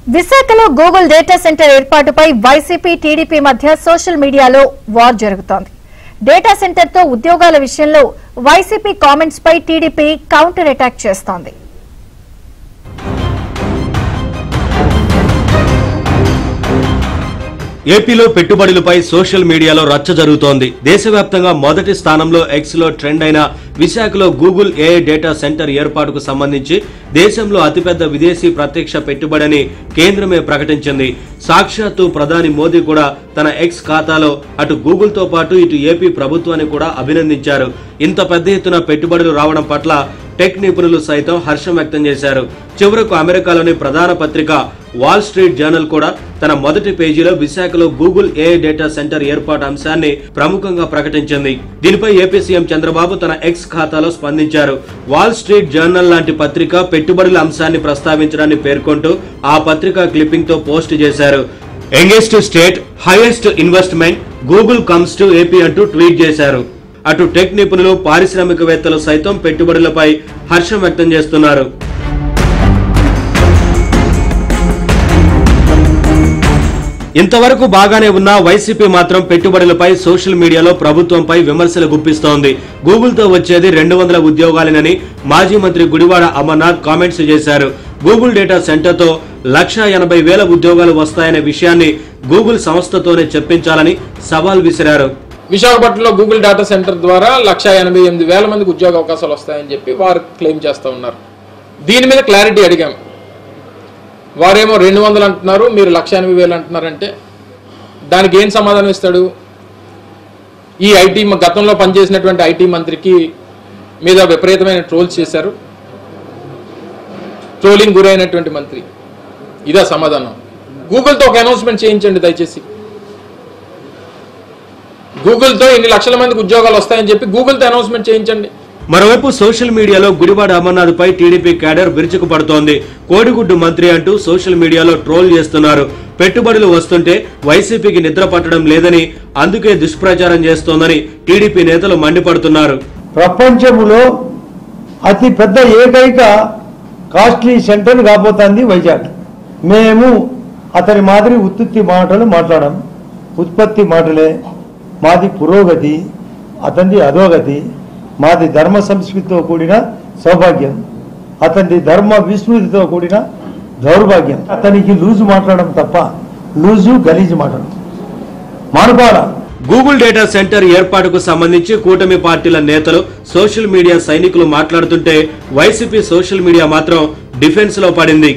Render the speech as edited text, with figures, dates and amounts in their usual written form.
విశాఖలో Google data centre ఏర్పాటుపై YCP TDP మధ్య సోషల్ మీడియాలో వార్ జరుగుతోంది. డేటా సెంటర్ తో ఉద్యోగాల విషయంలో వైసీపీ కామెంట్స్ పై టీడీపీ కౌంటర్ అటాక్ చేస్తోంది. ఏపీలో పెట్టుబడులపై సోషల్ మీడియాలో రచ్చ జరుగుతోంది. దేశవ్యాప్తంగా మొదటి స్థానంలో ఎక్స్ లో ట్రెండ్ అయిన విశాఖలో గూగుల్ ఏఐ డేటా సెంటర్ ఏర్పాటుకు సంబంధించి దేశంలో అతిపెద్ద విదేశీ ప్రత్యక్ష పెట్టుబడిని కేంద్రమే ప్రకటించింది. సాక్షాత్తు ప్రధాని మోదీ కూడా తన ఎక్స్ ఖాతాలో అటు గూగుల్ తో పాటు ఇటు ఏపీ ప్రభుత్వాన్ని కూడా అభినందించారు. ఇంత పెద్ద ఎత్తున పెట్టుబడులు రావడం పట్ల టెక్ నిపుణులు సైతం హర్షం వ్యక్తం చేశారు. చివరకు అమెరికాలోని ప్రధాన పత్రిక వాల్ స్ట్రీట్ జర్నల్ కూడా తన మొదటి పేజీలో విశాఖలో గూగుల్ ఏఐ డేటా సెంటర్ ఏర్పాటు అంశాన్ని ప్రముఖంగా ప్రకటించింది. దీనిపై ఏపీ సీఎం చంద్రబాబు తన ఎక్స్ ఖాతాలో స్పందించారు. వాల్ స్ట్రీట్ జర్నల్ లాంటి పత్రిక పెట్టుబడుల అంశాన్ని ప్రస్తావించడాన్ని పేర్కొంటూ ఆ పత్రిక క్లిప్పింగ్ తో పోస్ట్ చేశారు. Youngest state, highest investment, Google comes to AP అంటూ ట్వీట్ చేశారు. అటు టెక్ నిపుణులు, పారిశ్రామికవేత్తలు సైతం పెట్టుబడులపై హర్షం వ్యక్తం చేస్తున్నారు. ఇంతవరకు బాగానే ఉన్న వైసీపీ మాత్రం పెట్టుబడులపై సోషల్ మీడియాలో ప్రభుత్వంపై విమర్శలు గుప్పిస్తోంది. గూగుల్ తో వచ్చేది 200 ఉద్యోగాలేనని మాజీ మంత్రి గుడివాడ అమర్నాథ్ కామెంట్స్ చేశారు. గూగుల్ డేటా సెంటర్ తో 1,80,000 ఉద్యోగాలు వస్తాయనే విషయాన్ని గూగుల్ సంస్థతోనే చెప్పించాలని సవాల్ విసిరారు. విశాఖపట్నంలో గూగుల్ డేటా సెంటర్ ద్వారా 1,88,000 మందికి ఉద్యోగ అవకాశాలు వస్తాయని చెప్పి వారు క్లెయిమ్ చేస్తూ ఉన్నారు. దీని మీద క్లారిటీ అడిగాం. వారేమో 200 అంటున్నారు, మీరు 1,80,000 అంటున్నారంటే దానికి ఏం సమాధానం ఇస్తాడు? ఈ ఐటీ గతంలో పనిచేసినటువంటి ఐటీ మంత్రికి మీద విపరీతమైన ట్రోల్స్ చేశారు. ట్రోలింగ్ గురైనటువంటి మంత్రి. ఇదా సమాధానం? గూగుల్తో ఒక అనౌన్స్మెంట్ చేయించండి దయచేసి. గూగుల్తో ఇన్ని లక్షల మందికి ఉద్యోగాలు వస్తాయని చెప్పి గూగుల్తో అనౌన్స్మెంట్ చేయించండి. మరోవైపు సోషల్ మీడియాలో గుడివాడ అమర్నాథ్ పై టీడీపీ క్యాడర్ విరుచుకు పడుతోంది. కోడిగుడ్డు మంత్రి అంటూ సోషల్ మీడియాలో ట్రోల్ చేస్తున్నారు. పెట్టుబడులు వస్తుంటే వైసీపీకి నిద్ర పట్టడం లేదని, అందుకే దుష్ప్రచారం చేస్తోందని టీడీపీ నేతలు మండిపడుతున్నారు. ప్రపంచంలో అతి పెద్ద ఏకైక కాస్ట్లీ సెంటర్ కాబోతోంది వైజాగ్. మేము అతని మాదిరి ఉత్పత్తి మాటలు మాట్లాడాం. ఉత్పత్తి మాటలే మాది పురోగతి, అతనిది అధోగతి. మాది ధర్మ సంస్కృతితో కూడిన సౌభాగ్యం, అతనిది ధర్మ విస్మృతితో కూడిన దౌర్భాగ్యం. అతనికి లూజు మాట్లాడడం తప్ప లూజు గలీజు మాట్లాడడం మానుకోవాలా. గూగుల్ డేటా సెంటర్ ఏర్పాటుకు సంబంధించి కూటమి పార్టీల నేతలు, సోషల్ మీడియా సైనికులు మాట్లాడుతుంటే వైసీపీ సోషల్ మీడియా మాత్రం డిఫెన్స్ లో పడింది.